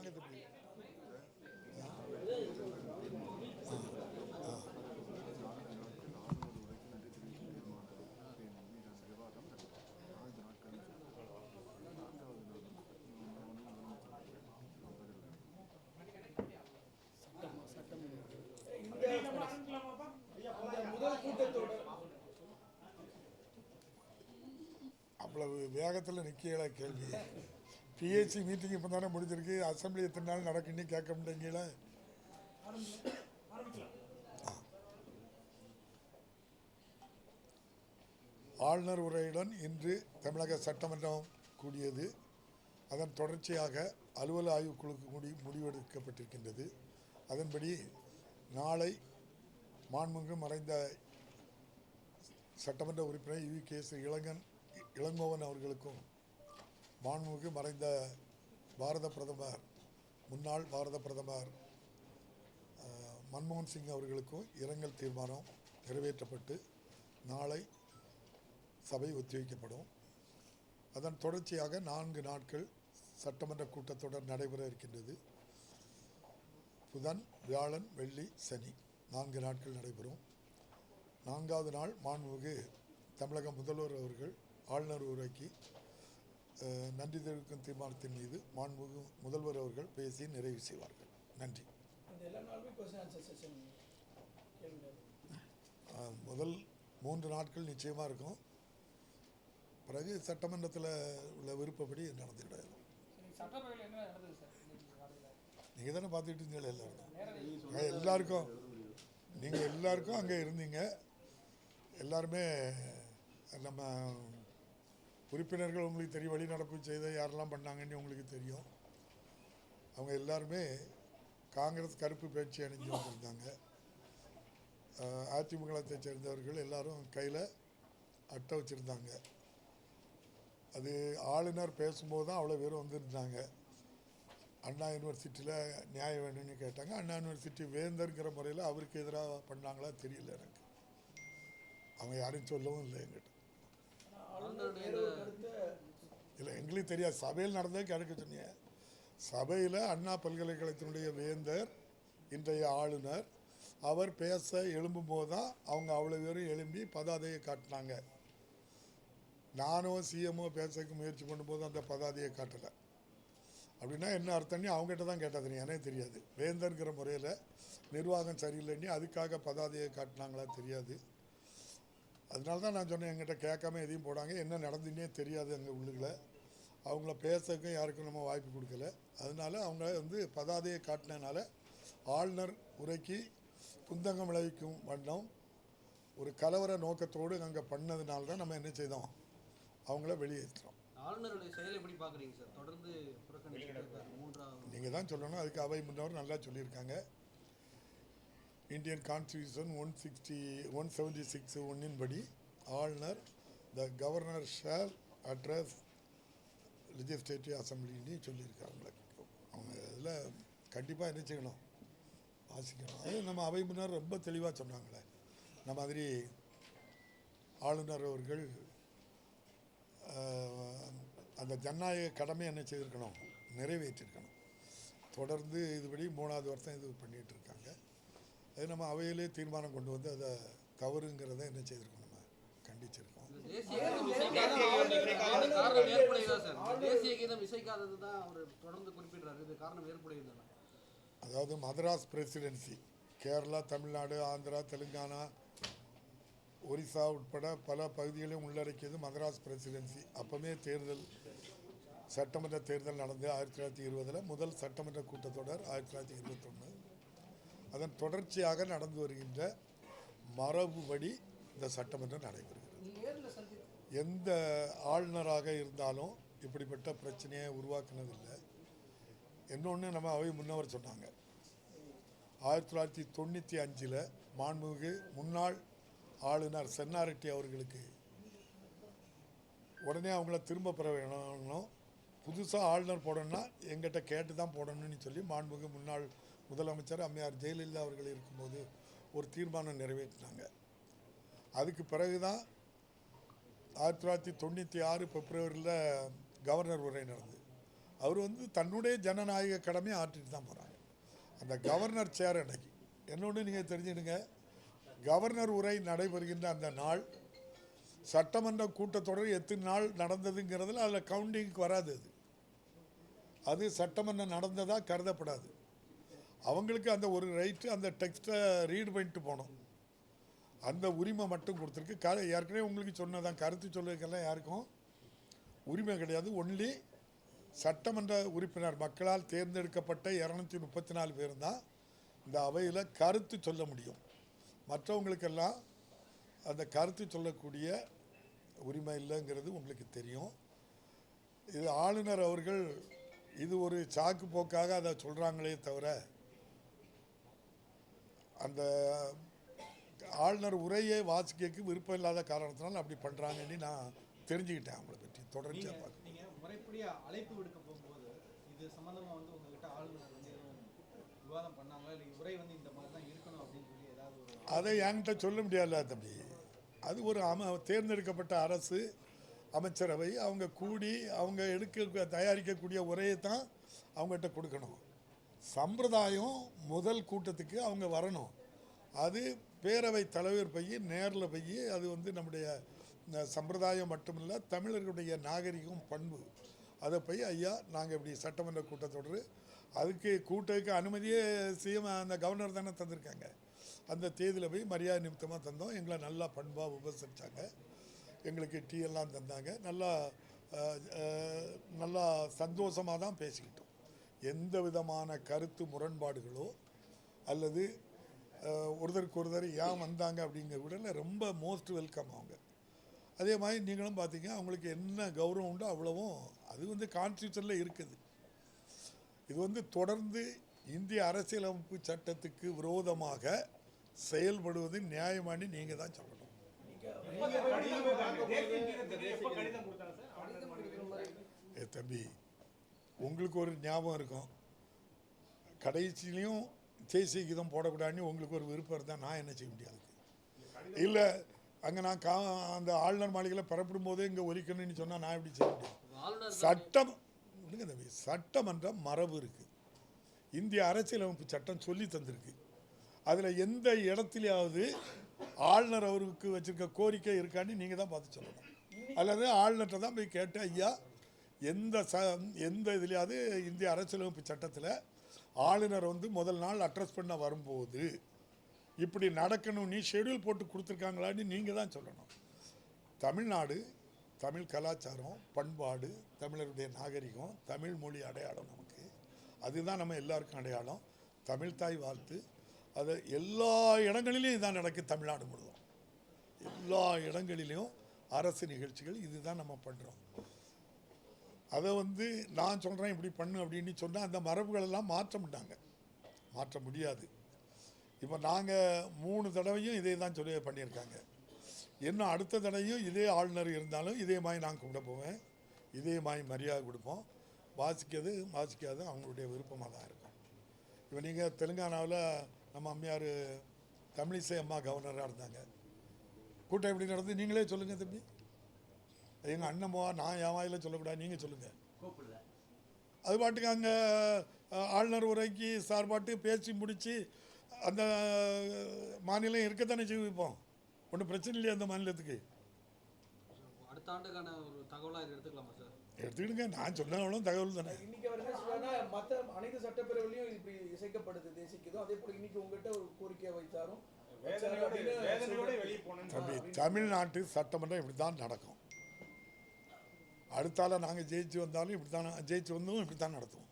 வாங்க தம்பி. அவ்வளவு வேகத்தில் நிற்கல கேள்வி. பிஹெச்சி மீட்டிங் இப்போ தானே முடிஞ்சிருக்கு. அசம்பிளி எத்தனை நாள் நடக்குன்னு கேட்க முடியுங்கள. ஆளுநர் உரையுடன் இன்று தமிழக சட்டமன்றம் கூடியது. அதன் தொடர்ச்சியாக அலுவல் ஆய்வுக்குழுக்கு முடிவெடுக்கப்பட்டிருக்கின்றது. அதன்படி நாளை மாண்புமிகு மறைந்த சட்டமன்ற உறுப்பினர் யு.கே.எஸ். இளங்கோவன் அவர்களுக்கும் மாண்புமிகு மறைந்த முன்னாள் பாரத பிரதமர் மன்மோகன் சிங் அவர்களுக்கும் இரங்கல் தீர்மானம் நிறைவேற்றப்பட்டு நாளை சபை ஒத்திவைக்கப்படும். அதன் தொடர்ச்சியாக 4 நாட்கள் சட்டமன்ற கூட்டத்தொடர் நடைபெற இருக்கின்றது. புதன், வியாழன், வெள்ளி, சனி 4 நாட்கள் நடைபெறும். 4வது நாள் மாண்புமிகு தமிழக முதல்வர் அவர்கள் ஆளுநர் உரைக்கு நன்றி தெரிவிக்கும் தீர்மானத்தின் மீது மாண்புமிகு முதல்வர் அவர்கள் பேசி நிறைவு செய்வார்கள். நன்றி. முதல் 3 நாட்கள் நிச்சயமாக இருக்கும். பிறகு சட்டமன்றத்தில் உள்ள விருப்பப்படி நடந்துக்கிடாது. நீங்கள் தானே பார்த்துக்கிட்டு இருந்தீங்க. எல்லாருக்கும் நீங்கள் எல்லாருக்கும் அங்கே இருந்தீங்க. எல்லாருமே நம்ம உறுப்பினர்கள் உங்களுக்கு தெரியும். வெளிநடப்பு செய்த யாரெல்லாம் பண்ணாங்கன்னு உங்களுக்கு தெரியும். அவங்க எல்லாருமே காங்கிரஸ் கருப்பு பேச்சு அணிஞ்சு வந்திருந்தாங்க. அதிமுகத்தை சேர்ந்தவர்கள் எல்லாரும் கையில் அட்டை வச்சுருந்தாங்க. அது ஆளுநர் பேசும்போது தான் அவ்வளோ பேர் வந்துருந்தாங்க. அண்ணா யூனிவர்சிட்டியில் நியாயம் வேணும்னு கேட்டாங்க. அண்ணா யூனிவர்சிட்டி வேந்தர்ங்கிற முறையில் அவருக்கு எதிராக பண்ணாங்களா தெரியல எனக்கு. அவங்க யாரும் சொல்லவும் இல்லை எங்கிட்ட. இல்லை, எங்களுக்கு தெரியாது. சபையில் நடந்தே கேட்க சொன்னீங்க. சபையில் அண்ணா பல்கலைக்கழகத்தினுடைய வேந்தர் இன்றைய ஆளுநர் அவர் பேச எழும்பும்போது தான் அவங்க அவ்வளோ பேரும் எழும்பி பதாதையை காட்டினாங்க. நானும் சிஎம்ஓ பேசக்கு முயற்சி பண்ணும்போது அந்த பதாதையை காட்டலை. அப்படின்னா என்ன அர்த்தம்னு அவங்ககிட்ட தான் கேட்டால் தெரியும். எனக்கு தெரியாது. வேந்தர்ங்கிற முறையில் நிர்வாகம் சரியில்லைன்னு அதுக்காக பதாதையை காட்டினாங்களா தெரியாது. அதனால தான் நான் சொன்னேன், எங்கிட்ட கேட்காம எதையும் போடாங்க. என்ன நடந்துன்னே தெரியாது. அங்கே உள்ளுக்குள்ள அவங்கள பேசக்கும் யாருக்கும் நம்ம வாய்ப்பு கொடுக்கல. அதனால அவங்க பதாதையை காட்டினதுனால ஆளுநர் உரைக்கு குந்தகம் விளைவிக்கும் வண்ணம் ஒரு கலவர நோக்கத்தோடு அங்கே பண்ணதுனால தான் நம்ம என்ன செய்தோம், அவங்கள வெளியேற்றோம். ஆளுநருடைய செயல் எப்படி பார்க்குறீங்க சார்? தொடர்ந்து நீங்கள் தான் சொல்லணும். அதுக்கு அவை முன்னவர் நல்லா சொல்லியிருக்காங்க. இந்தியன் கான்ஸ்டியூஷன் 176 படி ஆளுநர் the governor shall address legislative அசம்பிளின்னு சொல்லியிருக்காங்க. அவங்க இதில் கண்டிப்பாக என்ன செய்யணும், வாசிக்கணும். அது நம்ம அவை முன்னர் ரொம்ப தெளிவாக சொன்னாங்களே. இந்த மாதிரி ஆளுநர் அவர்கள் அந்த ஜனநாயக கடமை என்ன செய்திருக்கணும், நிறைவேற்றிருக்கணும். தொடர்ந்து இதுபடி 3வது வருஷம் இது பண்ணிகிட்டு இருக்காங்க. அது நம்ம அவையிலே தீர்மானம் கொண்டு வந்து அதை தவறுங்கிறத என்ன செய்திருக்கோம், நம்ம கண்டிச்சிருக்கோம். அதாவது மதராஸ் பிரசிடென்சி, கேரளா, தமிழ்நாடு, ஆந்திரா, தெலுங்கானா, ஒரிசா உட்பட பல பகுதிகளையும் உள்ளடக்கியது மதராஸ் பிரசிடென்சி. அப்போவே சட்டமன்ற தேர்தல் நடந்து 1920 முதல் சட்டமன்ற கூட்டத்தொடர் 1921. அதன் தொடர்ச்சியாக நடந்து வருகின்ற மரபுபடி இந்த சட்டமன்றம் நடைபெறுகிறது. எந்த ஆளுநராக இருந்தாலும் இப்படிப்பட்ட பிரச்சனையை உருவாக்குனதில்லை. இன்னொன்று நம்ம அவை முன்னவர் சொன்னாங்க, 1995 மாண்புமிகு முன்னாள் ஆளுநர் சென்னாரெட்டி அவர்களுக்கு உடனே அவங்கள திரும்ப பெற வேணும், புதுசாக ஆளுநர் போடணும்னா எங்கிட்ட கேட்டு தான் போடணும்னு சொல்லி மாண்புமிகு முன்னாள் முதலமைச்சர் அம்மையார் ஜெயலலிதா அவர்கள் இருக்கும்போது ஒரு தீர்மானம் நிறைவேற்றினாங்க. அதுக்கு பிறகு தான் 1996 பிப்ரவரியில் கவர்னர் உரை நடந்தது. அவர் வந்து தன்னுடைய ஜனநாயக கடமையை ஆற்றிட்டு தான் போகிறாங்க. அந்த கவர்னர் சேர் அன்னைக்கு என்னொன்று நீங்கள் தெரிஞ்சுடுங்க, கவர்னர் உரை நடைபெறுகின்ற அந்த நாள் சட்டமன்ற கூட்டத்தொடர் எத்தனை நாள் நடந்ததுங்கிறதுல அதில் கவுண்டிங்க்கு வராது. அது சட்டமன்றம் நடந்ததாக கருதப்படாது. அவங்களுக்கு அந்த ஒரு ரைட்டு அந்த டெக்ஸ்ட்டை ரீட் பண்ணிட்டு போகணும், அந்த உரிமை மட்டும் கொடுத்துருக்கு. ஏற்கனவே உங்களுக்கு சொன்னதான், கருத்து சொல்லுறதுக்கெல்லாம் யாருக்கும் உரிமை கிடையாது. ஒன்லி சட்டமன்ற உறுப்பினர் மக்களால் தேர்ந்தெடுக்கப்பட்ட 234 பேர் தான் இந்த அவையில் கருத்து சொல்ல முடியும். மற்றவங்களுக்கெல்லாம் அந்த கருத்து சொல்லக்கூடிய உரிமை இல்லைங்கிறது உங்களுக்கு தெரியும். இது ஆளுநர் அவர்கள் இது ஒரு சாக்கு போக்காக அதை சொல்கிறாங்களே தவிர, அந்த ஆளுநர் உரையை வாசிக்க விருப்பம் இல்லாத காரணத்தினால அப்படி பண்ணுறாங்கன்னு நான் தெரிஞ்சுக்கிட்டேன். அவங்கள பற்றி தொடர்ச்சியாக பார்க்க நீங்கள் முறைப்படி அழைப்பு விடுக்க போகும்போது இது சம்மந்தமாக வந்து உங்கள்கிட்ட ஆளுநர் வந்து விவாதம் பண்ணாங்களா, இல்லை உரை வந்து இந்த மாதிரி தான் இருக்கணும் அப்படின்னு சொல்லி ஏதாவது ஒரு அதை என்கிட்ட சொல்ல முடியாதுல்ல தம்பி. அது ஒரு தேர்ந்தெடுக்கப்பட்ட அரசு அமைச்சரவை, அவங்க கூடி அவங்க தயாரிக்கக்கூடிய உரையை தான் அவங்ககிட்ட கொடுக்கணும். சம்பிரதாயம் முதல் கூட்டத்துக்கு அவங்க வரணும். அது பேரவை தலைவர் போய் நேரில் போய் அது வந்து நம்முடைய சம்பிரதாயம் மட்டுமில்லை, தமிழர்களுடைய நாகரிகம் பண்பு, அதை போய் ஐயா நாங்கள் இப்படி சட்டமன்ற கூட்டத்தொடர் அதுக்கு கூட்டத்துக்கு அனுமதியே அந்த கவர்னர் தானே தந்திருக்காங்க. அந்த தேதியில் போய் மரியாதை நிமித்தமாக தந்தோம். எங்களை நல்லா பண்பாக உபசரித்தாங்க, எங்களுக்கு டீ எல்லாம் தந்தாங்க. நல்லா சந்தோஷமாக தான் பேசிக்கிட்டோம். எந்த விதமான கருத்து முரண்பாடுகளோ அல்லது ஒருத்தருக்கு ஒருத்தர் ஏன் வந்தாங்க அப்படிங்கிற விட ரொம்ப மோஸ்ட் வெல்கம் அவங்க. அதே மாதிரி நீங்களும் பார்த்தீங்க, அவங்களுக்கு என்ன கௌரவம் உண்டோ அவ்வளவும் அது வந்து கான்ஸ்டியூஷனில் இருக்குது. இது வந்து தொடர்ந்து இந்திய அரசியலமைப்பு சட்டத்துக்கு விரோதமாக செயல்படுவது நியாயமானு நீங்கள் தான் சொல்லணும். தம்பி, உங்களுக்கு ஒரு ஞாபகம் இருக்கும், கடைசியிலையும் தேசிய கீதம் போடக்கூடாதுன்னு உங்களுக்கு ஒரு விருப்பம் இருந்தால் நான் என்ன செய்ய முடியாது. இல்லை அங்கே நான் அந்த ஆளுநர் மாளிகையில் புறப்படும் போதே இங்கே ஒலிக்கணும்னு சொன்னால் நான் எப்படி செய்ய முடியும்? சட்டம் விடுங்க தம்பி, சட்டமன்ற மரபு இருக்குது, இந்திய அரசியலமைப்பு சட்டம் சொல்லி தந்திருக்கு. அதில் எந்த இடத்துலையாவது ஆளுநர் அவருக்கு வச்சுருக்க கோரிக்கை இருக்கான்னு நீங்கள் தான் பார்த்து சொல்லணும். அல்லது ஆளுநர்கிட்ட தான் போய் கேட்டு ஐயா எந்த இதுலையாவது இந்திய அரசியலமைப்பு சட்டத்தில் ஆளுநர் வந்து முதல் நாள் அட்ரஸ் பண்ண வரும்போது இப்படி நடக்கணும்னு ஷெடியூல் போட்டு கொடுத்துருக்காங்களான்னு நீங்கள் தான் சொல்லணும். தமிழ்நாடு, தமிழ் கலாச்சாரம், பண்பாடு, தமிழருடைய நாகரிகம், தமிழ் மொழி அடையாளம் நமக்கு, அதுதான் நம்ம எல்லாருக்கும் அடையாளம். தமிழ் தாய் வாழ்த்து, அது எல்லா இடங்களிலையும் இதான் நடக்குது. தமிழ்நாடு முழுவதும் எல்லா இடங்களிலையும் அரசு நிகழ்ச்சிகள் இதுதான் நம்ம பண்ணுறோம். அதை வந்து நான் சொல்கிறேன் இப்படி பண்ணு அப்படின்னு சொன்னால் அந்த மரபுகளெல்லாம் மாற்ற முடியாது. இப்போ நாங்கள் 3 தடவையும் இதே தான் சொல்லி பண்ணியிருக்காங்க. இன்னும் அடுத்த தடவையும் இதே ஆளுநர் இருந்தாலும் இதே மாதிரி நான் கூப்பிட போவேன், இதே மாதிரி மரியாதை கொடுப்போம். வாசிக்காது அவங்களுடைய விருப்பமாக தான் இருக்கும். இப்போ நீங்கள் தெலுங்கானாவில் நம்ம அம்மையார் தமிழிசை அம்மா கவர்னராக இருந்தாங்க, கூட்டம் எப்படி நடந்து நீங்களே சொல்லுங்கள் தம்பி. எங்கள் அண்ணம்மா நான் என் வாயில் சொல்லக்கூடாது, நீங்கள் சொல்லுங்கள். அது பாட்டுக்கு அங்கே ஆளுநர் உரைக்கு சார்பாட்டு பேசி முடித்து அந்த மாநிலம் இருக்கத்தானே செய்விப்போம், ஒன்றும் பிரச்சனை இல்லையா அந்த மாநிலத்துக்கு. அடுத்த ஆண்டுக்கான ஒரு தகவலாக இதை எடுத்துக்கலாமா சார்? எடுத்துக்கிடுங்க, நான் சொன்னாலும் தகவல் தானே. இன்னைக்கு அவர் என்ன சொல்றாருன்னா, மற்ற அனைத்து சட்டப்பேரவையிலையும் இப்படி இசைக்கப்படுது தேசிக்குதோ, அதே போல இன்னைக்கு உங்ககிட்ட ஒரு கோரிக்கையை வைத்தாரும். தம்பி, தமிழ்நாட்டு சட்டமன்றம் இப்படி தான் நடக்கும். அடுத்தால நாங்கள் ஜெயிச்சு வந்தாலும் இப்படி தான், ஜெயிச்சு வந்தோம் இப்படி தான் நடத்துவோம்.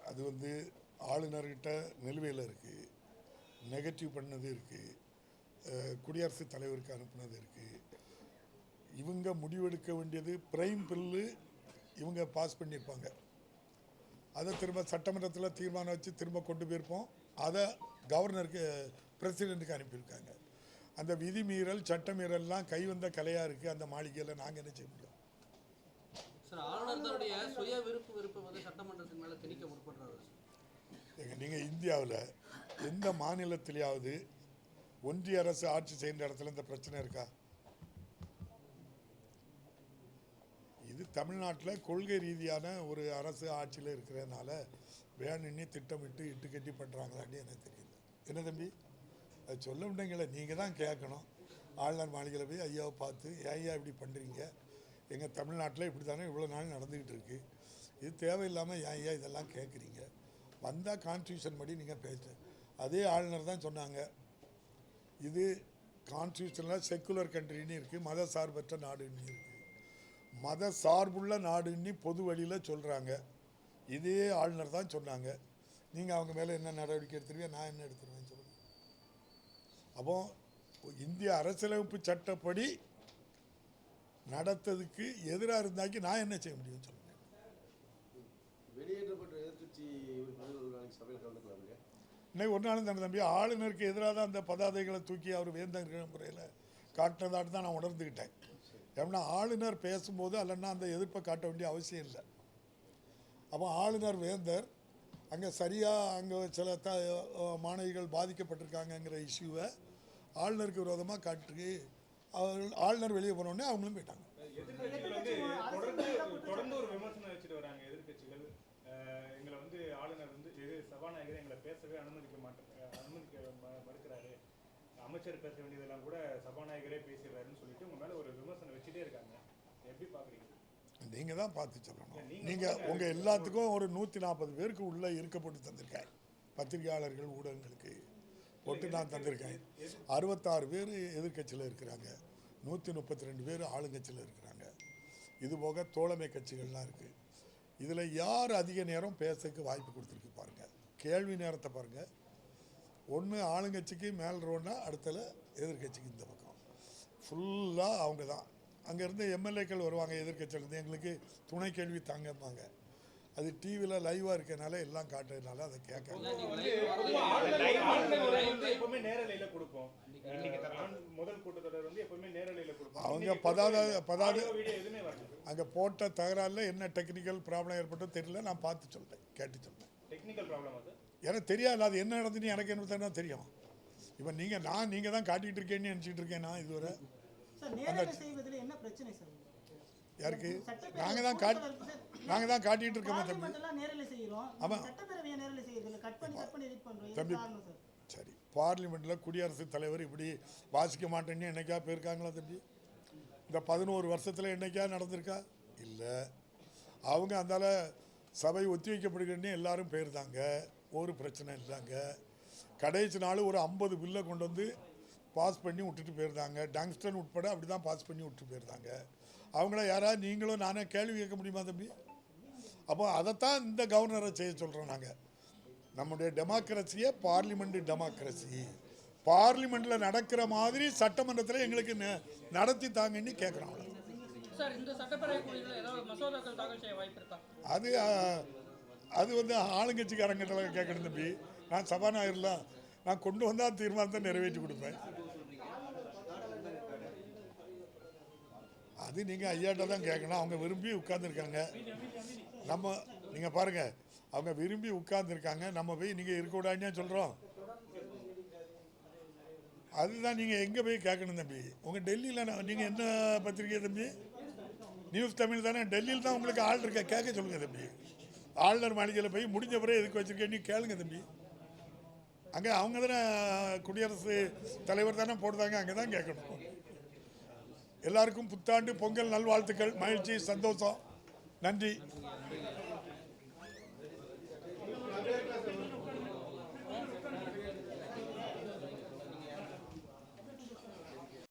அது வந்து ஆளுநர்கிட்ட நிலுவையில் இருக்குது, நெகட்டிவ் பண்ணது இருக்குது, குடியரசுத் தலைவருக்கு அனுப்புனது இருக்குது. இவங்க முடிவெடுக்க வேண்டியது பிரைம் பில்லு இவங்க பாஸ் பண்ணியிருப்பாங்க, அதை திரும்ப சட்டமன்றத்தில் தீர்மானம் வச்சு திரும்ப கொண்டு போயிருப்போம். அதை கவர்னருக்கு பிரசிடெண்ட்டுக்கு அனுப்பியிருக்காங்க. அந்த விதிமீறல் சட்டமீறல்லாம் கைவந்த கலையாக இருக்குது அந்த மாளிகையில். நாங்கள் என்ன செய்ய முடியும் சார்? ஆளுநர் தன்னுடைய சுய விருப்பம் வந்து சட்டமன்றத்தின் மேலே திணிக்க முற்படுறாரு. நீங்கள் இந்தியாவில் எந்த மாநிலத்திலேயாவது ஒன்றிய அரசு ஆட்சி செய்கிற இடத்துல இந்த பிரச்சனை இருக்கா? இது தமிழ்நாட்டில் கொள்கை ரீதியான ஒரு அரசு ஆட்சியில் இருக்கிறதுனால வேணும்னே திட்டமிட்டு இட்டு கட்டி பண்ணுறாங்களான்னு எனக்கு தெரியல. என்ன தம்பி, அது சொல்ல முடியுங்களே, நீங்கள் தான் கேட்கணும். ஆளுநர் மாளிகையில் போய் ஐயாவை பார்த்து ஐயா இப்படி பண்ணுறீங்க, எங்கள் தமிழ்நாட்டில் இப்படி தானே இவ்வளோ நாள் நடந்துக்கிட்டு இருக்கு, இது தேவையில்லாமல் ஐயா இதெல்லாம் கேட்குறீங்க, வந்தால் கான்ஸ்டியூஷன் படி நீங்கள் பேசு. அதே ஆளுநர் தான் சொன்னாங்க, இது கான்ஸ்டியூஷனில் செக்குலர் கண்ட்ரின்னு இருக்குது, மத சார்பற்ற நாடுன்னு இருக்குது. மத சார்புள்ள நாடுன்னு பொது வழியில் சொல்கிறாங்க. இதே ஆளுநர் தான் சொன்னாங்க. நீங்கள் அவங்க மேலே என்ன நடவடிக்கை எடுத்துருவீங்க, நான் என்ன எடுத்துருவேன் சொல்லுங்கள். அப்போ இந்திய அரசியலமைப்பு சட்டப்படி நடத்ததுக்கு எதிராக இருந்தாக்கி நான் என்ன செய்ய முடியும் சொல்லுங்கள். வெளியேற்றப்பட்ட எதிர்கட்சி உறுப்பினர்கள் நாளைக்கு சபையில் கலந்துக்கலாமுங்க. இன்னைக்கு ஒரு நாளும் தானே தம்பி, ஆளுநருக்கு எதிராக தான் அந்த பதாதைகளை தூக்கி அவர் வேந்தங்கிற முறையில் காட்டினதாட்டு தான் நான் உணர்ந்துக்கிட்டேன். ஏன்னா ஆளுநர் பேசும்போது அல்லன்னா அந்த எதிர்ப்பை காட்ட வேண்டிய அவசியம் இல்லை. அப்போ ஆளுநர் வேந்தர் அங்கே சரியாக அங்கே சில மாணவிகள் பாதிக்கப்பட்டிருக்காங்கங்கிற இஷ்யூவை ஆளுநருக்கு விரோதமாக காட்டி அவர்கள் ஆளுநர் வெளியே போனோடனே அவங்களும் போயிட்டாங்க. எதிர்கட்சிகள் தொடர்ந்து ஒரு விமர்சனம் வச்சுட்டு வராங்க. எதிர்கட்சிகள் எங்களை ஆளுநர் சபாநாயகரை எங்களை பேசவே அனுமதிக்க மறுக்கிறாரு, அமைச்சர் பேச வேண்டியதெல்லாம் கூட சபாநாயகரே பேசிடுறாருன்னு சொல்லிட்டு உங்க மேல ஒரு விமர்சனம் வச்சுட்டே இருக்காங்க. எப்படி பாக்குறீங்க? நீங்கள் தான் பார்த்து சொல்லணும். நீங்கள் உங்கள் எல்லாத்துக்கும் ஒரு 140 பேருக்கு உள்ளே இருக்கப்பட்டு தந்திருக்கேன். பத்திரிகையாளர்கள் ஊடகங்களுக்கு போட்டு நான் தந்திருக்கேன். 66 பேர் எதிர்கட்சியில் இருக்கிறாங்க, 132 பேர் ஆளுங்கட்சியில் இருக்கிறாங்க. இது போக தோழமை கட்சிகள்லாம் இருக்குது. இதில் யார் அதிக நேரம் பேசுறதுக்கு வாய்ப்பு கொடுத்துருக்கு பாருங்கள். கேள்வி நேரத்தை பாருங்கள். ஒன்று ஆளுங்கட்சிக்கு மேல் ரோன்னா அடுத்தல எதிர்கட்சிக்கு இந்த பக்கம் ஃபுல்லாக அவங்க தான். அங்கேருந்து எம்எல்ஏக்கள் வருவாங்க எதிர்கட்சியிலேருந்து, எங்களுக்கு துணை கேள்வி தாங்கப்பாங்க. அது டிவியில் லைவாக இருக்கிறதுனால எல்லாம் காட்டுறதுனால அதை கேட்க எப்பவுமே நேரலையில கொடுப்போம். முதல் கூட்டத்தொடர் எப்பவுமே நேரலையில கொடுப்போம். அவங்க பதாது அங்கே போட்ட தகராறில் என்ன டெக்னிக்கல் ப்ராப்ளம் ஏற்பட்டோ தெரியல, நான் பார்த்து சொல்கிறேன், கேட்டு சொல்கிறேன். டெக்னிக்கல் ப்ராப்ளம் அது எனக்கு தெரியாது, அது என்ன நடந்துன்னு எனக்கு என்ன தானே தெரியும். இப்போ நீங்கள் தான் காட்டிகிட்டு இருக்கேன்னு நினச்சிட்டு இருக்கேன். நான் இதுவரை யாருக்கு நாங்கள் தான் காட்டிகிட்டு இருக்கோமே தம்பி. ஆமாம் தம்பி, சரி, பார்லிமெண்ட்டில் குடியரசுத் தலைவர் இப்படி வாசிக்க மாட்டேன்னு என்னைக்கா போயிருக்காங்களா தம்பி? இந்த 11 வருஷத்தில் என்னைக்கா நடந்திருக்கா? இல்லை. அவங்க அந்தால சபை ஒத்தி வைக்கப்படுகிறேன்னு எல்லாரும் போயிருந்தாங்க, ஒரு பிரச்சனை இல்லைங்க. கடைசி நாள் ஒரு 50 பில்லை கொண்டு வந்து பாஸ் பண்ணி விட்டுட்டு போயிருந்தாங்க. டங்ஸ்டன் உட்பட அப்படி தான் பாஸ் பண்ணி விட்டுட்டு போயிருந்தாங்க. அவங்கள யாராவது நீங்களும் நானே கேள்வி கேட்க முடியுமா தம்பி? அப்போ அதைத்தான் இந்த கவர்னரை செய்ய சொல்கிறோம். நாங்கள் நம்முடைய டெமோக்ரஸியை பார்லிமெண்ட் டெமோக்ரஸி, பார்லிமெண்ட்டில் நடக்கிற மாதிரி சட்டமன்றத்தில் எங்களுக்கு நடத்தி தாங்கன்னு கேட்குறோம். அது ஆளுங்கட்சிக்காரங்கிட்ட கேட்கணும் தம்பி. நான் சபாநாயகர்லாம் நான் கொண்டு வந்தால் தீர்மானத்தை நிறைவேற்றி கொடுப்பேன். அது நீங்கள் ஐயாட்ட தான் கேட்கணும். அவங்க விரும்பி உட்கார்ந்துருக்காங்க. நீங்கள் பாருங்கள், அவங்க விரும்பி உட்கார்ந்துருக்காங்க. நம்ம போய் நீங்கள் இருக்கக்கூடாதுன்னு சொல்கிறோம். அதுதான் நீங்கள் எங்கே போய் கேட்கணும் தம்பி. உங்கள் டெல்லியில் நீங்கள் என்ன பத்திரிக்கை தம்பி? நியூஸ் தமிழ் தானே. டெல்லியில் தான் உங்களுக்கு ஆள் இருக்க, கேட்க சொல்லுங்கள் தம்பி. ஆளுநர் மாளிகையில் போய் முடிஞ்ச பிறகு எதுக்கு வச்சுருக்கேன்னு கேளுங்க தம்பி. அங்கே அவங்க தானே குடியரசு தலைவர் தானே போடுறாங்க, அங்கே தான் கேட்கணும். எல்லாருக்கும் புத்தாண்டு பொங்கல் நல்வாழ்த்துக்கள். மகிழ்ச்சி, சந்தோஷம், நன்றி.